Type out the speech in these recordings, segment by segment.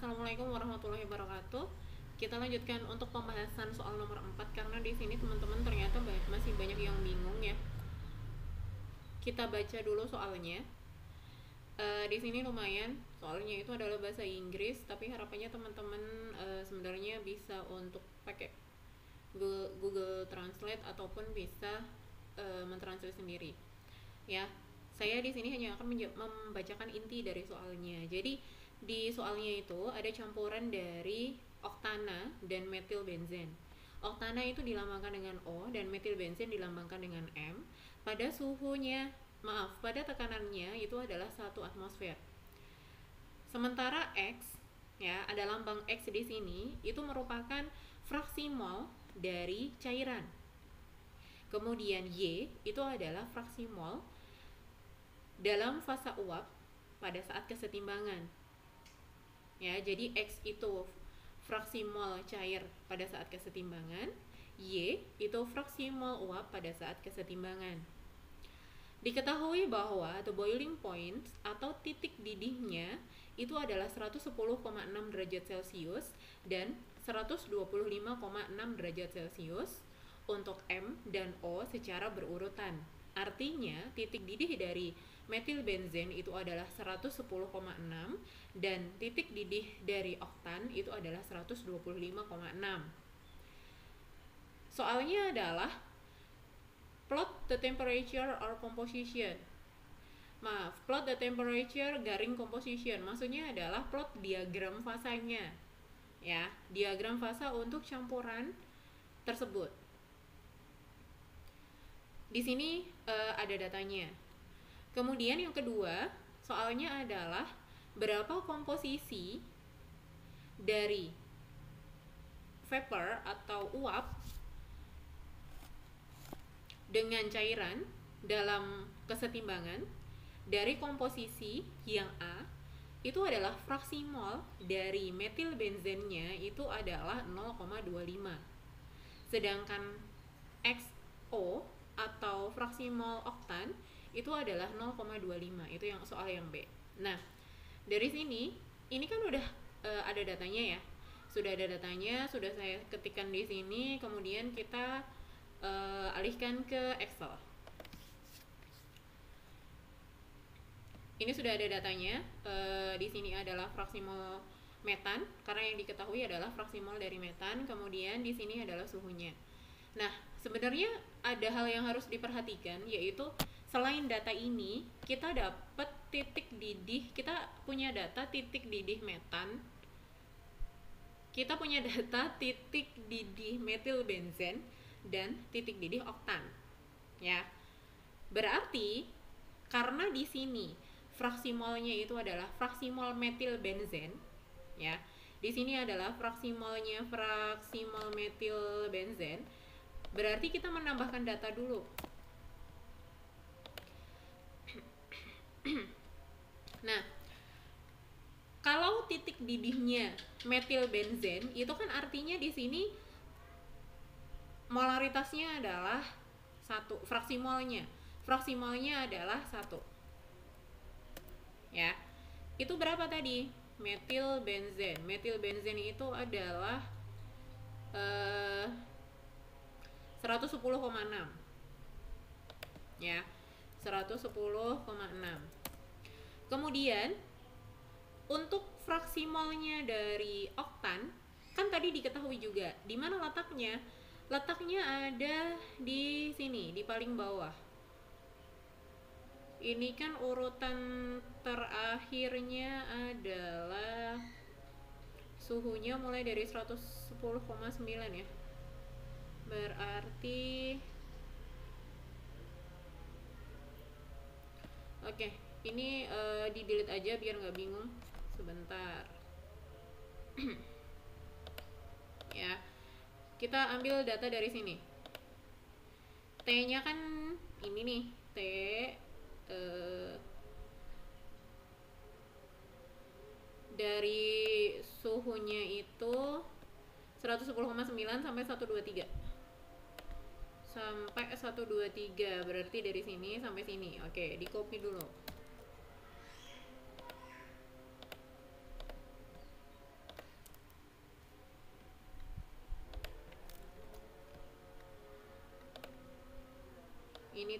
Assalamualaikum warahmatullahi wabarakatuh. Kita lanjutkan untuk pembahasan soal nomor 4 karena di sini teman-teman ternyata masih banyak yang bingung ya. Kita baca dulu soalnya. Di sini lumayan, soalnya itu adalah bahasa Inggris, tapi harapannya teman-teman sebenarnya bisa untuk pakai Google Translate ataupun bisa mentranslate sendiri. Ya, saya di sini hanya akan membacakan inti dari soalnya. Jadi di soalnya itu ada campuran dari oktana dan metilbenzen. Oktana itu dilambangkan dengan O dan metilbenzen dilambangkan dengan M. Pada tekanannya itu adalah 1 atmosfer. Sementara X, ya, ada lambang X di sini, itu merupakan fraksi mol dari cairan. Kemudian Y itu adalah fraksi mol dalam fasa uap pada saat kesetimbangan. Ya, jadi X itu fraksi mol cair pada saat kesetimbangan, Y itu fraksi mol uap pada saat kesetimbangan. Diketahui bahwa the boiling point atau titik didihnya itu adalah 110,6 derajat Celcius dan 125,6 derajat Celcius untuk M dan O secara berurutan. Artinya titik didih dari metilbenzen itu adalah 110,6 dan titik didih dari oktan itu adalah 125,6. Soalnya adalah plot the temperature or composition. Plot the temperature garing composition. Maksudnya adalah plot diagram fasanya. Ya, diagram fasa untuk campuran tersebut. Di sini ada datanya. Kemudian yang kedua, soalnya adalah berapa komposisi dari vapor atau uap dengan cairan dalam kesetimbangan dari komposisi yang A itu adalah fraksi mol dari metilbenzennya itu adalah 0,25. Sedangkan XO atau fraksi mol oktan itu adalah 0,25. Itu yang soal yang B. Nah, dari sini ini kan udah ada datanya ya. Sudah ada datanya, sudah saya ketikkan di sini, kemudian kita alihkan ke Excel. Ini sudah ada datanya. Di sini adalah fraksi mol metan karena yang diketahui adalah fraksi mol dari metan. Kemudian di sini adalah suhunya. Nah, sebenarnya ada hal yang harus diperhatikan, yaitu selain data ini kita dapat titik didih, kita punya data titik didih metan, kita punya data titik didih metilbenzen dan titik didih oktan. Ya. Berarti karena di sini fraksi molnya itu adalah fraksi mol metilbenzen, ya. Di sini adalah fraksi molnya fraksi mol metilbenzen. Berarti kita menambahkan data dulu. Nah, kalau titik didihnya metilbenzen itu kan artinya di sini molaritasnya adalah 1, fraksi molnya. Fraksi molnya adalah 1. Ya. Itu berapa tadi? Metilbenzen. Metilbenzen itu adalah 110,6. Ya. 110,6. Kemudian untuk fraksi molnya dari oktan kan tadi diketahui juga di mana letaknya. Letaknya ada di sini, di paling bawah. Ini kan urutan terakhirnya adalah suhunya mulai dari 110,9 ya. Berarti oke, ini di delete aja biar nggak bingung. Sebentar. Ya. Kita ambil data dari sini. T-nya kan ini nih, T dari suhunya itu 110,9 sampai 123. Sampai 123, berarti dari sini sampai sini. Oke, di copy dulu.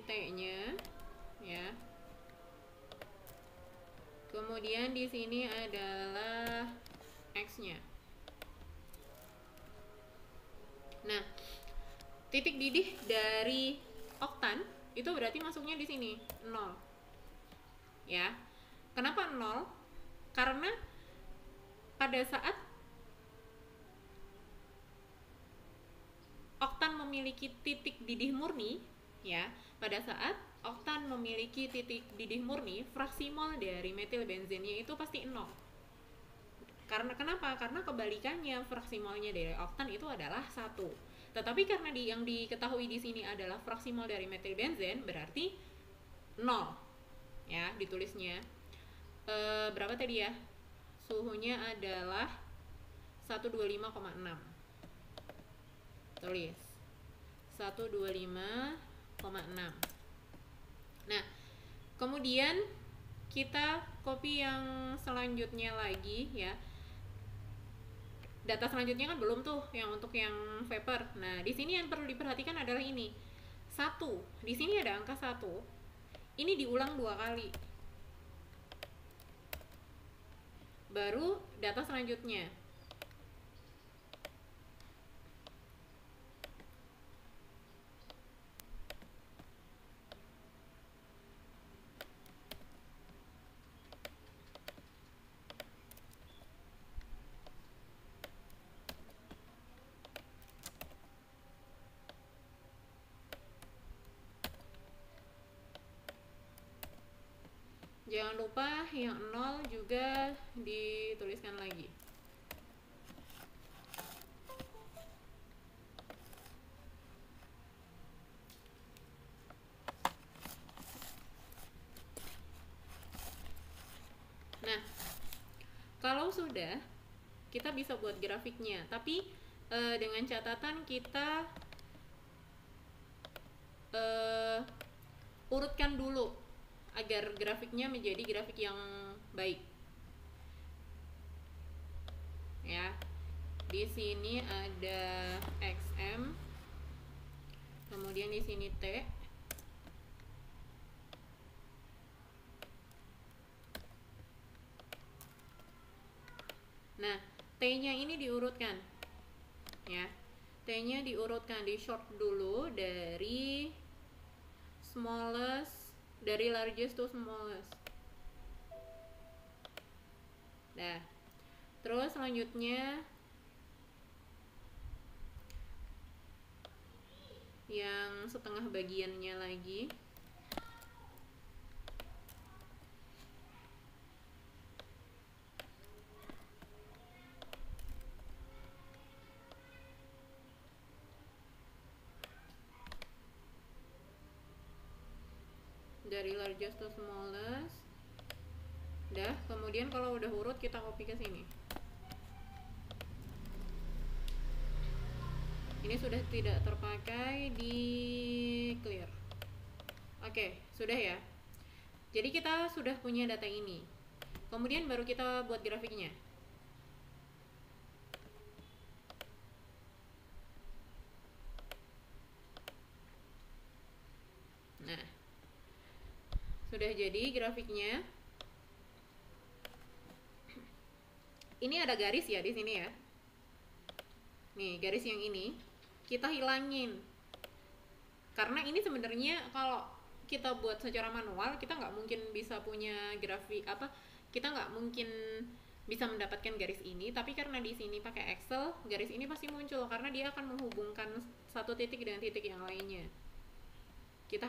T-nya ya. Kemudian di sini adalah X-nya. Nah, titik didih dari oktan itu berarti masuknya di sini 0. Ya. Kenapa 0? Karena pada saat oktan memiliki titik didih murni, ya, pada saat oktan memiliki titik didih murni, fraksi mol dari metilbenzennya itu pasti 0. Karena kenapa? Karena kebalikannya, fraksi molnya dari oktan itu adalah 1. Tetapi karena yang diketahui di sini adalah fraksi mol dari metilbenzen, berarti 0. Ya, ditulisnya. Berapa tadi ya? Suhunya adalah 125,6. Tulis 125,6. Nah, kemudian kita copy yang selanjutnya lagi ya. Data selanjutnya kan belum tuh yang untuk yang vapor. Nah, di sini yang perlu diperhatikan adalah ini. 1. Di sini ada angka 1. Ini diulang 2 kali. Baru data selanjutnya. Jangan lupa yang 0 juga dituliskan lagi. Nah, kalau sudah, kita bisa buat grafiknya. Tapi dengan catatan kita urutkan dulu agar grafiknya menjadi grafik yang baik. Ya. Di sini ada XM. Kemudian di sini T. Nah, T-nya ini diurutkan. Ya. T-nya diurutkan, di short dulu dari smallest, dari largest to smallest. Nah, terus selanjutnya yang setengah bagiannya lagi. Dari largest to smallest. Dah, kemudian kalau udah urut kita copy ke sini. Ini sudah tidak terpakai, di clear. Oke, sudah ya. Jadi kita sudah punya data ini. Kemudian baru kita buat grafiknya. Nah, sudah jadi grafiknya. Ini ada garis ya di sini ya. Nih, garis yang ini kita hilangin. Karena ini sebenarnya kalau kita buat secara manual, kita nggak mungkin bisa punya grafik apa, kita nggak mungkin bisa mendapatkan garis ini. Tapi karena di sini pakai Excel, garis ini pasti muncul karena dia akan menghubungkan satu titik dengan titik yang lainnya. Kita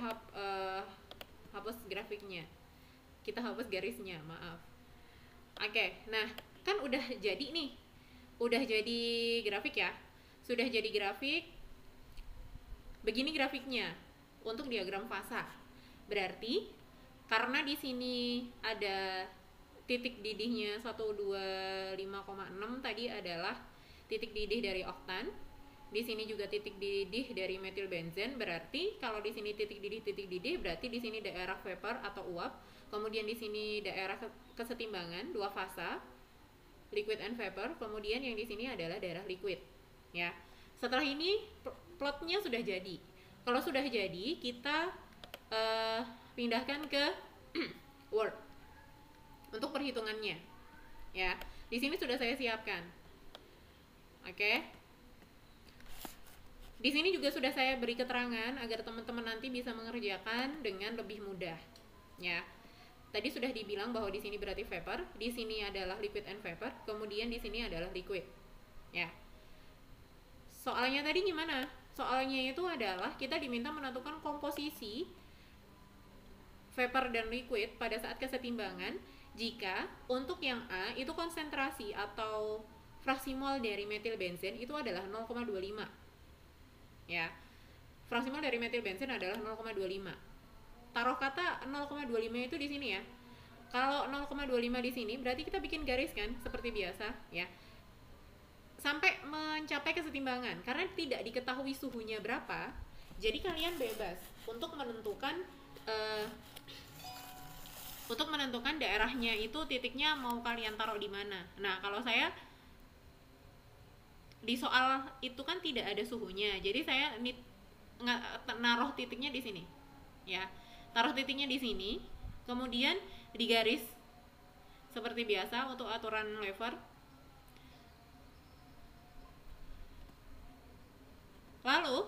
hapus grafiknya, kita hapus garisnya, maaf. Oke, nah kan udah jadi nih, udah jadi grafik ya, sudah jadi grafik. Begini grafiknya untuk diagram fasa. Berarti karena di sini ada titik didihnya 125,6 tadi adalah titik didih dari oktan. Di sini juga titik didih dari metilbenzen. Berarti kalau di sini titik didih berarti di sini daerah vapor atau uap. Kemudian di sini daerah kesetimbangan dua fasa, liquid and vapor. Kemudian yang di sini adalah daerah liquid. Ya. Setelah ini plotnya sudah jadi. Kalau sudah jadi, kita eh, pindahkan ke Word untuk perhitungannya. Ya, di sini sudah saya siapkan. Oke. Di sini juga sudah saya beri keterangan agar teman-teman nanti bisa mengerjakan dengan lebih mudah. Ya. Tadi sudah dibilang bahwa di sini berarti vapor, di sini adalah liquid and vapor, kemudian di sini adalah liquid. Ya. Soalnya tadi gimana? Soalnya itu adalah kita diminta menentukan komposisi vapor dan liquid pada saat kesetimbangan jika untuk yang A itu konsentrasi atau fraksi mol dari metil benzen itu adalah 0,25. Ya. Fraksi mol dari metil benzen adalah 0,25. Taruh kata 0,25 itu di sini ya. Kalau 0,25 di sini berarti kita bikin garis kan seperti biasa ya. Sampai mencapai kesetimbangan karena tidak diketahui suhunya berapa. Jadi kalian bebas untuk menentukan daerahnya itu titiknya mau kalian taruh di mana. Nah, kalau saya di soal itu kan tidak ada suhunya. Jadi saya naruh titiknya di sini. Ya. Taruh titiknya di sini, kemudian digaris seperti biasa untuk aturan lever. Lalu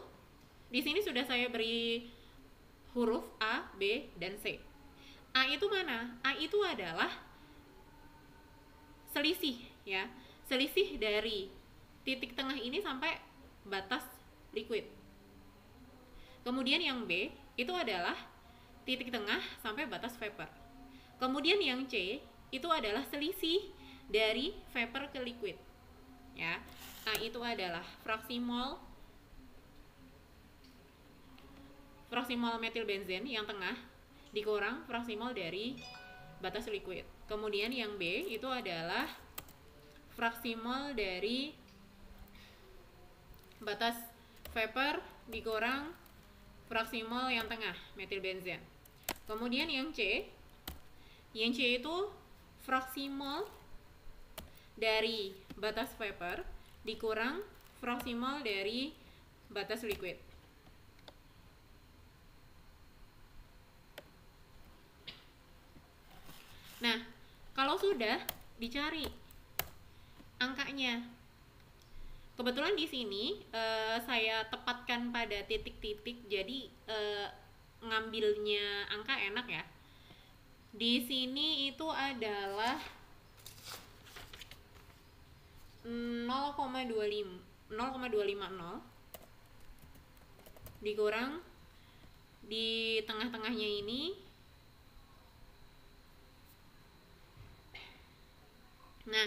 di sini sudah saya beri huruf A, B, dan C. A itu mana? A itu adalah selisih ya. Selisih dari titik tengah ini sampai batas liquid. Kemudian yang B itu adalah titik tengah sampai batas vapor. Kemudian yang C itu adalah selisih dari vapor ke liquid. Ya. A itu adalah fraksi mol metil benzen yang tengah dikurang fraksi mol dari batas liquid. Kemudian yang B itu adalah fraksi mol dari batas vapor dikurang fraksi mol yang tengah metil benzen. Kemudian yang C itu fraksi mol dari batas vapor dikurang fraksi mol dari batas liquid. Nah, kalau sudah dicari angkanya, kebetulan di sini saya tepatkan pada titik-titik, jadi ngambilnya angka enak ya. Di sini itu adalah 0,250 dikurang di tengah-tengahnya ini. Nah,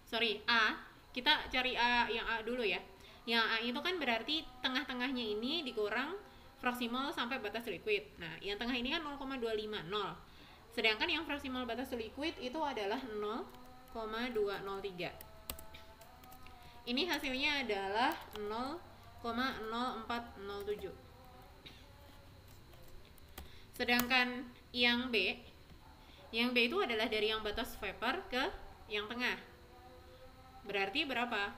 sorry, A, kita cari A, yang A dulu ya. Yang A itu kan berarti tengah-tengahnya ini dikurang fraksi mol sampai batas liquid. Nah, yang tengah ini kan 0,250. Sedangkan yang fraksi mol batas liquid itu adalah 0,203. Ini hasilnya adalah 0,0407. Sedangkan yang B itu adalah dari yang batas vapor ke yang tengah. Berarti berapa?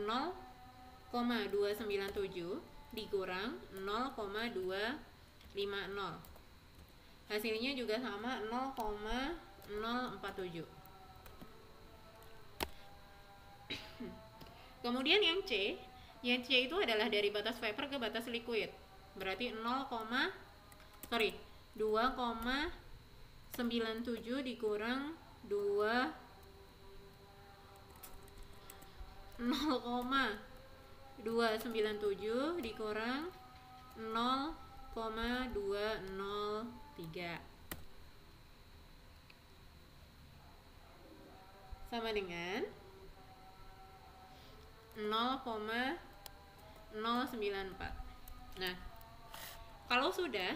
0,297 dikurang 0,250. Hasilnya juga sama 0,047. Kemudian yang C itu adalah dari batas vapor ke batas liquid. Berarti 2,97 dikurang 0,297 dikurang 0,203 sama dengan 0,094. Nah, kalau sudah,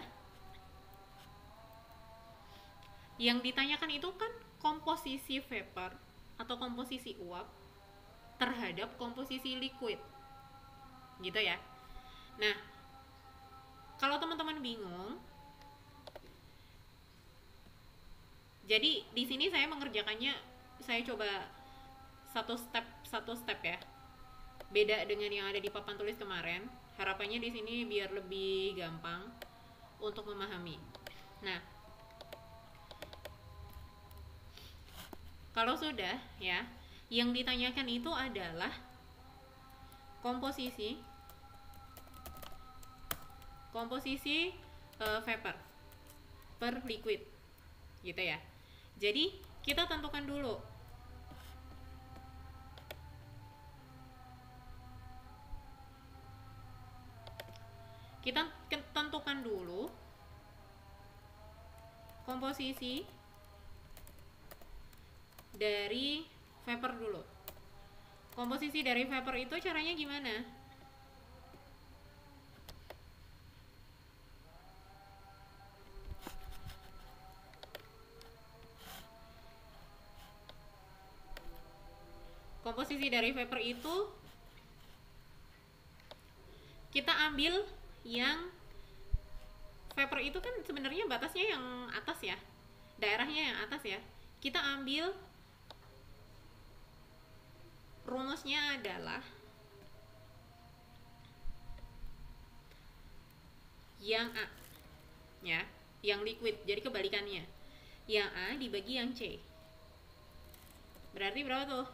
yang ditanyakan itu kan komposisi vapor atau komposisi uap terhadap komposisi liquid, gitu ya. Nah, kalau teman-teman bingung, jadi di sini saya mengerjakannya, saya coba satu step ya, beda dengan yang ada di papan tulis kemarin. Harapannya di sini biar lebih gampang. untuk memahami. Nah, kalau sudah ya, yang ditanyakan itu adalah komposisi vapor per liquid gitu ya. Jadi kita tentukan dulu komposisi dari vapor dulu. Komposisi dari vapor itu caranya gimana? Komposisi dari vapor itu kita ambil yang vapor itu kan sebenarnya batasnya yang atas ya, daerahnya yang atas ya. Kita ambil rumusnya adalah yang A ya, yang liquid, jadi kebalikannya. Yang A dibagi yang C. Berarti berapa tuh?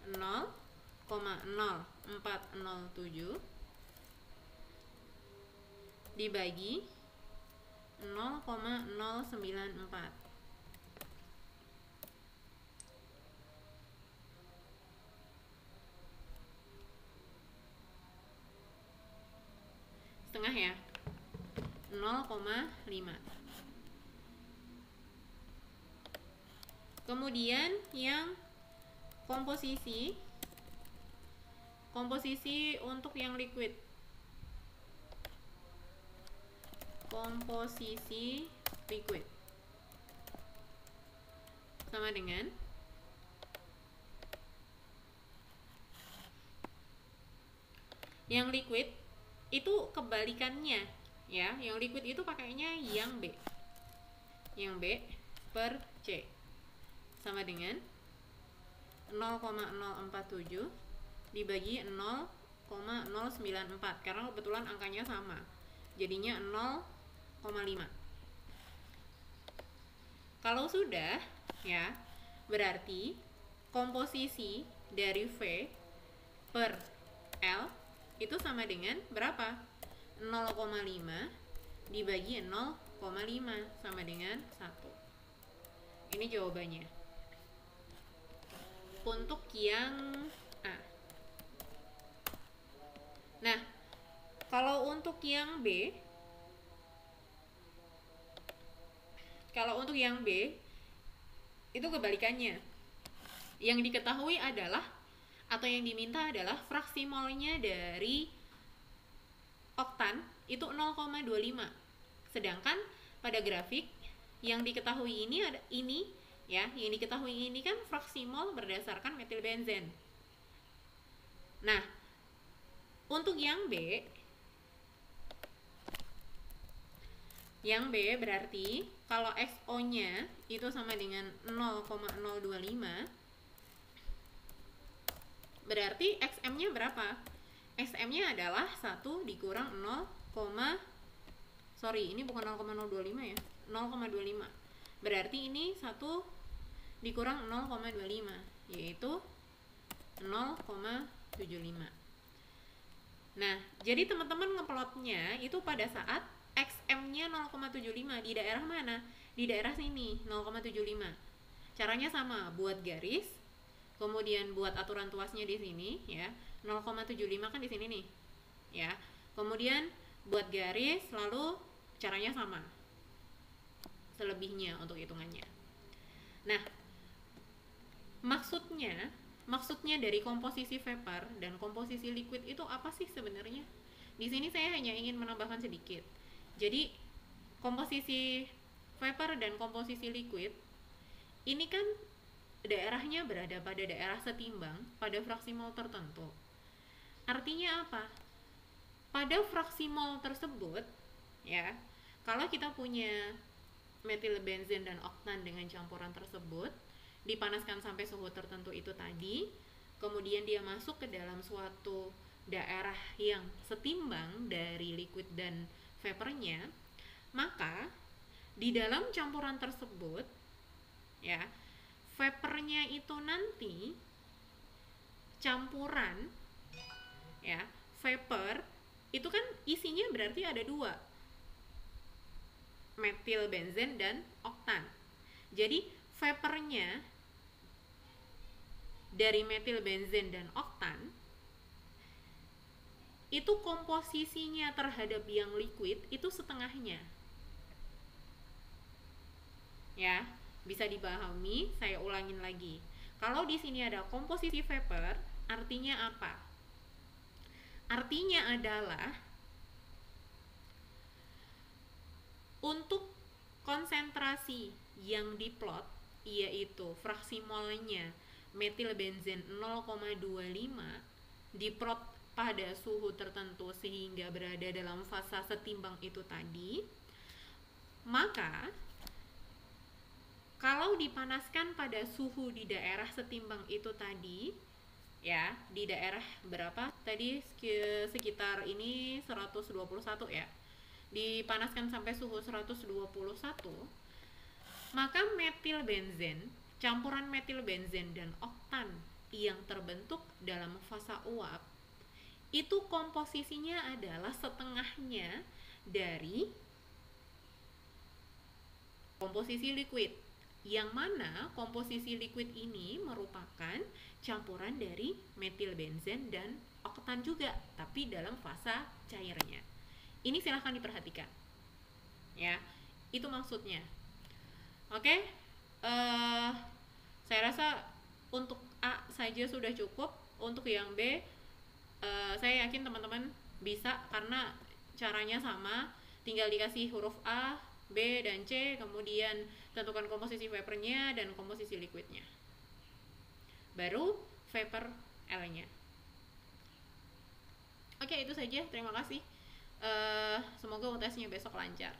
0,0407 dibagi 0,094. Setengah ya, 0,5. Kemudian yang komposisi untuk yang liquid, komposisi liquid sama dengan yang liquid itu kebalikannya ya. Yang liquid itu pakainya yang B, per C sama dengan 0,047 dibagi 0,094 karena kebetulan angkanya sama, jadinya 0,5. Kalau sudah ya, berarti komposisi dari V per L itu sama dengan berapa? 0,5 dibagi 0,5 sama dengan 1. Ini jawabannya untuk yang A. Nah, kalau untuk yang B, itu kebalikannya. Yang diketahui adalah atau yang diminta adalah fraksi molnya dari oktan itu 0,25. Sedangkan pada grafik yang diketahui yang diketahui ini kan fraksi mol berdasarkan metil benzen. Nah, untuk yang B berarti kalau XO-nya itu sama dengan 0,025, berarti XM-nya berapa? XM-nya adalah 1 dikurang 0,025 ya, 0,25. Berarti ini 1 dikurang 0,25 yaitu 0,75. Nah, jadi teman-teman ngeplotnya itu pada saat XM-nya 0,75 di daerah mana? Di daerah sini, 0,75. Caranya sama, buat garis, kemudian buat aturan tuasnya di sini ya. 0,75 kan di sini nih. Ya. Kemudian buat garis, lalu caranya sama. Selebihnya untuk hitungannya. Nah, maksudnya dari komposisi vapor dan komposisi liquid itu apa sih sebenarnya? Di sini saya hanya ingin menambahkan sedikit. Jadi, komposisi vapor dan komposisi liquid ini kan daerahnya berada pada daerah setimbang pada fraksi mol tertentu. Artinya apa? Pada fraksi mol tersebut ya, kalau kita punya metil benzen dan oktan dengan campuran tersebut dipanaskan sampai suhu tertentu itu tadi, kemudian dia masuk ke dalam suatu daerah yang setimbang dari liquid dan vapornya, Maka di dalam campuran tersebut ya, vapornya itu nanti campuran ya, vapor itu kan isinya berarti ada dua, metil benzen dan oktan. Jadi vapornya dari metil benzen dan oktan itu komposisinya terhadap yang liquid itu setengahnya. Ya, bisa dipahami, saya ulangin lagi. Kalau di sini ada komposisi vapor, artinya apa? Artinya adalah untuk konsentrasi yang diplot, yaitu fraksi molnya metil benzen 0,25 diplot pada suhu tertentu sehingga berada dalam fasa setimbang itu tadi, maka kalau dipanaskan pada suhu di daerah setimbang itu tadi, ya, di daerah berapa? Tadi sekitar ini 121 ya. Dipanaskan sampai suhu 121, maka metil benzen, campuran metil benzen dan oktan yang terbentuk dalam fasa uap itu komposisinya adalah setengahnya dari komposisi liquid, yang mana komposisi liquid ini merupakan campuran dari metil benzen dan oktan juga, tapi dalam fasa cairnya. Ini silahkan diperhatikan ya, itu maksudnya. Oke, saya rasa untuk A saja sudah cukup. Untuk yang B, saya yakin teman-teman bisa karena caranya sama, tinggal dikasih huruf A, B, dan C, kemudian tentukan komposisi vapornya dan komposisi liquidnya, baru vapor L-nya. Oke, itu saja, terima kasih. Semoga UTS-nya besok lancar.